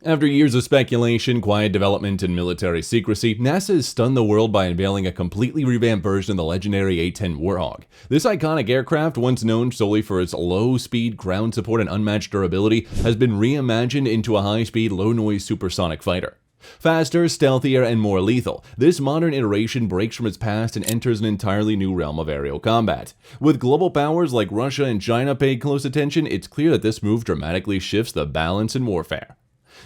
After years of speculation, quiet development, and military secrecy, NASA has stunned the world by unveiling a completely revamped version of the legendary A-10 Warthog. This iconic aircraft, once known solely for its low-speed ground support and unmatched durability, has been reimagined into a high-speed, low-noise supersonic fighter. Faster, stealthier, and more lethal, this modern iteration breaks from its past and enters an entirely new realm of aerial combat. With global powers like Russia and China paying close attention, it's clear that this move dramatically shifts the balance in warfare.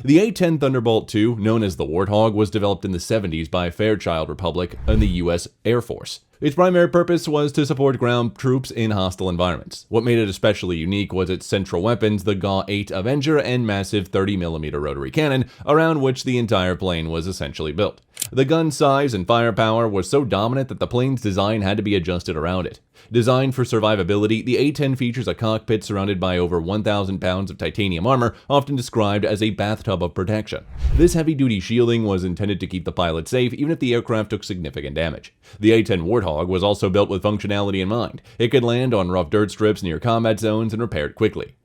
The A-10 Thunderbolt II, known as the Warthog, was developed in the 70s by Fairchild Republic and the U.S. Air Force. Its primary purpose was to support ground troops in hostile environments. What made it especially unique was its central weapons, the GA-8 Avenger and massive 30mm rotary cannon, around which the entire plane was essentially built. The gun's size and firepower was so dominant that the plane's design had to be adjusted around it. Designed for survivability, the A-10 features a cockpit surrounded by over 1,000 pounds of titanium armor, often described as a bathtub of protection. This heavy-duty shielding was intended to keep the pilot safe even if the aircraft took significant damage. The A-10 Warthog was also built with functionality in mind. It could land on rough dirt strips near combat zones and repair it quickly.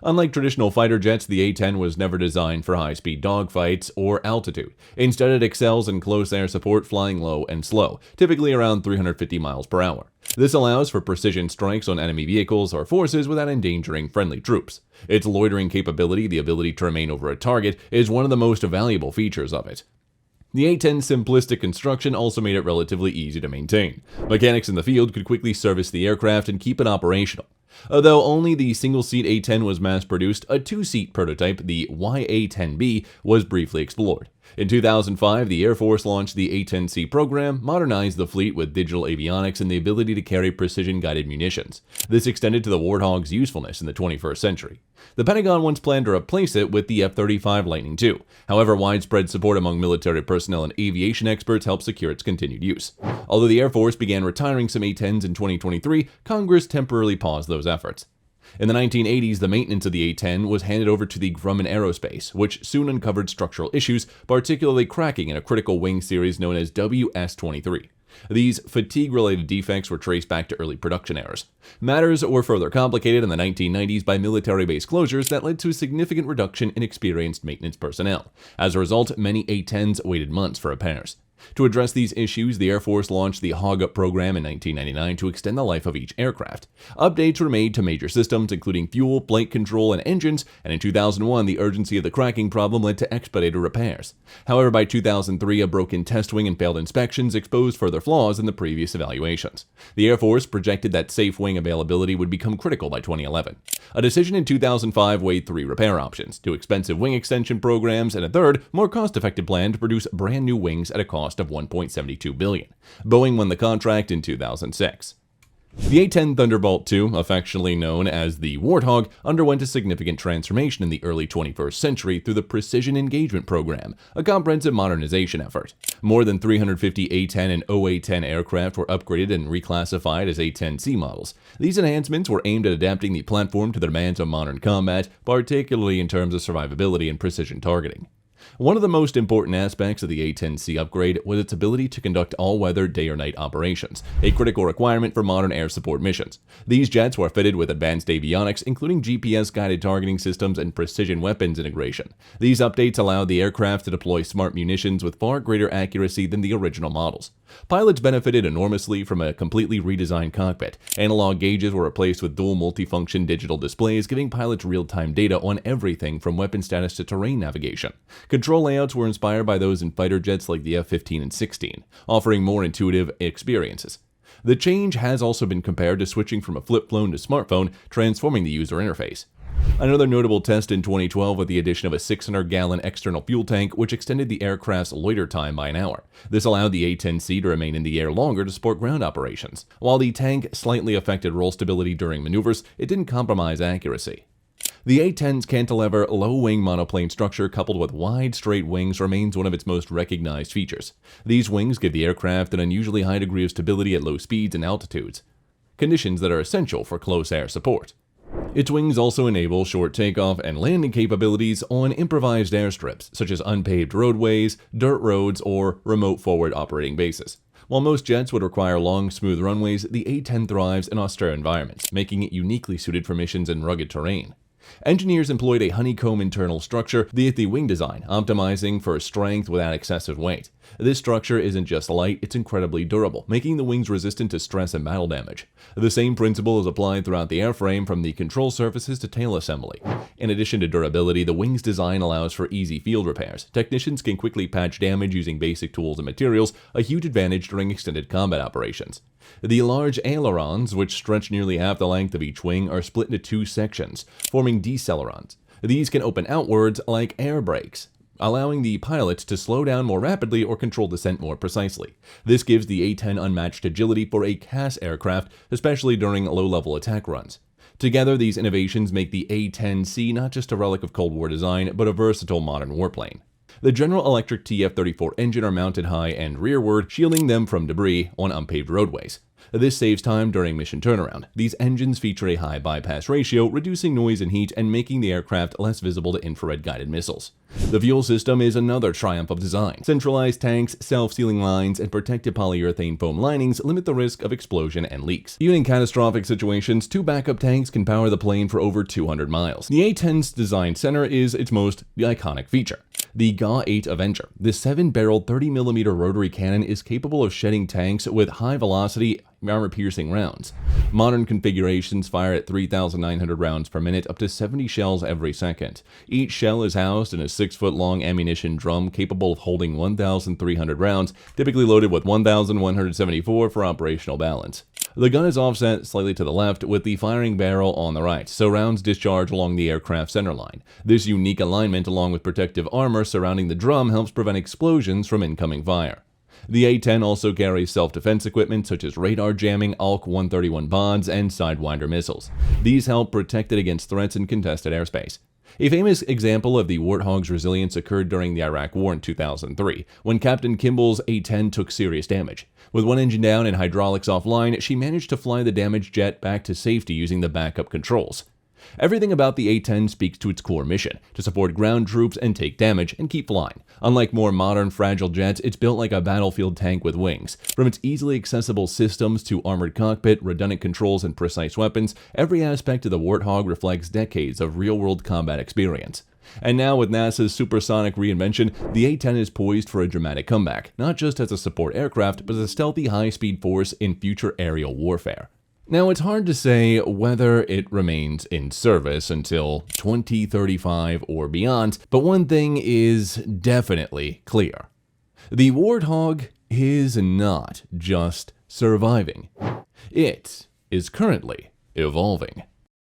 Unlike traditional fighter jets, the A-10 was never designed for high-speed dogfights or altitude. Instead, it excels in close air support, flying low and slow, typically around 350 miles per hour. This allows for precision strikes on enemy vehicles or forces without endangering friendly troops. Its loitering capability, the ability to remain over a target, is one of the most valuable features of it. The A-10's simplistic construction also made it relatively easy to maintain. Mechanics in the field could quickly service the aircraft and keep it operational. Although only the single-seat A-10 was mass-produced, a two-seat prototype, the YA-10B, was briefly explored. In 2005, the Air Force launched the A-10C program, modernized the fleet with digital avionics and the ability to carry precision-guided munitions. This extended to the Warthog's usefulness in the 21st century. The Pentagon once planned to replace it with the F-35 Lightning II. However, widespread support among military personnel and aviation experts helped secure its continued use. Although the Air Force began retiring some A-10s in 2023, Congress temporarily paused those efforts. In the 1980s, the maintenance of the A-10 was handed over to the Grumman Aerospace, which soon uncovered structural issues, particularly cracking in a critical wing series known as WS-23. These fatigue-related defects were traced back to early production errors. Matters were further complicated in the 1990s by military base closures that led to a significant reduction in experienced maintenance personnel. As a result, many A-10s waited months for repairs. To address these issues, the Air Force launched the Hog-Up program in 1999 to extend the life of each aircraft. Updates were made to major systems, including fuel, flight control, and engines, and in 2001, the urgency of the cracking problem led to expedited repairs. However, by 2003, a broken test wing and failed inspections exposed further flaws in the previous evaluations. The Air Force projected that safe wing availability would become critical by 2011. A decision in 2005 weighed three repair options: two expensive wing extension programs, and a third, more cost-effective plan to produce brand new wings at a cost of $1.72 billion. Boeing won the contract in 2006. The A-10 Thunderbolt II, affectionately known as the Warthog, underwent a significant transformation in the early 21st century through the Precision Engagement Program, a comprehensive modernization effort. More than 350 A-10 and OA-10 aircraft were upgraded and reclassified as A-10C models. These enhancements were aimed at adapting the platform to the demands of modern combat, particularly in terms of survivability and precision targeting. One of the most important aspects of the A-10C upgrade was its ability to conduct all-weather day or night operations, a critical requirement for modern air support missions. These jets were fitted with advanced avionics, including GPS-guided targeting systems and precision weapons integration. These updates allowed the aircraft to deploy smart munitions with far greater accuracy than the original models. Pilots benefited enormously from a completely redesigned cockpit. Analog gauges were replaced with dual multifunction digital displays, giving pilots real-time data on everything from weapon status to terrain navigation. Control layouts were inspired by those in fighter jets like the F-15 and 16, offering more intuitive experiences. The change has also been compared to switching from a flip phone to smartphone, transforming the user interface. Another notable test in 2012 was the addition of a 600-gallon external fuel tank, which extended the aircraft's loiter time by an hour. This allowed the A-10C to remain in the air longer to support ground operations. While the tank slightly affected roll stability during maneuvers, it didn't compromise accuracy. The A-10's cantilever low-wing monoplane structure coupled with wide, straight wings remains one of its most recognized features. These wings give the aircraft an unusually high degree of stability at low speeds and altitudes, conditions that are essential for close air support. Its wings also enable short takeoff and landing capabilities on improvised airstrips, such as unpaved roadways, dirt roads, or remote forward operating bases. While most jets would require long, smooth runways, the A-10 thrives in austere environments, making it uniquely suited for missions in rugged terrain. Engineers employed a honeycomb internal structure, the wing design, optimizing for strength without excessive weight. This structure isn't just light, it's incredibly durable, making the wings resistant to stress and battle damage. The same principle is applied throughout the airframe, from the control surfaces to tail assembly. In addition to durability, the wing's design allows for easy field repairs. Technicians can quickly patch damage using basic tools and materials, a huge advantage during extended combat operations. The large ailerons, which stretch nearly half the length of each wing, are split into two sections, forming deceleronds. These can open outwards like air brakes, allowing the pilot to slow down more rapidly or control descent more precisely. This gives the A-10 unmatched agility for a CAS aircraft, especially during low-level attack runs. Together, these innovations make the A-10C not just a relic of Cold War design, but a versatile modern warplane. The General Electric TF-34 engine are mounted high and rearward, shielding them from debris on unpaved roadways. This saves time during mission turnaround. These engines feature a high bypass ratio, reducing noise and heat and making the aircraft less visible to infrared-guided missiles. The fuel system is another triumph of design. Centralized tanks, self-sealing lines, and protective polyurethane foam linings limit the risk of explosion and leaks. Even in catastrophic situations, 2 backup tanks can power the plane for over 200 miles. The A-10's design center is its most iconic feature: the GA-8 Avenger. This 7-barreled 30mm rotary cannon is capable of shedding tanks with high-velocity, armor-piercing rounds. Modern configurations fire at 3,900 rounds per minute, up to 70 shells every second. Each shell is housed in a 6-foot-long ammunition drum capable of holding 1,300 rounds, typically loaded with 1,174 for operational balance. The gun is offset slightly to the left, with the firing barrel on the right, so rounds discharge along the aircraft centerline. This unique alignment, along with protective armor surrounding the drum, helps prevent explosions from incoming fire. The A-10 also carries self-defense equipment such as radar jamming, ALK-131 bombs, and Sidewinder missiles. These help protect it against threats in contested airspace. A famous example of the Warthog's resilience occurred during the Iraq War in 2003, when Captain Kimball's A-10 took serious damage. With one engine down and hydraulics offline, she managed to fly the damaged jet back to safety using the backup controls. Everything about the A-10 speaks to its core mission: to support ground troops and take damage and keep flying. Unlike more modern, fragile jets, it's built like a battlefield tank with wings. From its easily accessible systems to armored cockpit, redundant controls, and precise weapons, every aspect of the Warthog reflects decades of real-world combat experience. And now, with NASA's supersonic reinvention, the A-10 is poised for a dramatic comeback, not just as a support aircraft, but as a stealthy, high-speed force in future aerial warfare. Now, it's hard to say whether it remains in service until 2035 or beyond, but one thing is definitely clear: the Warthog is not just surviving. It is currently evolving.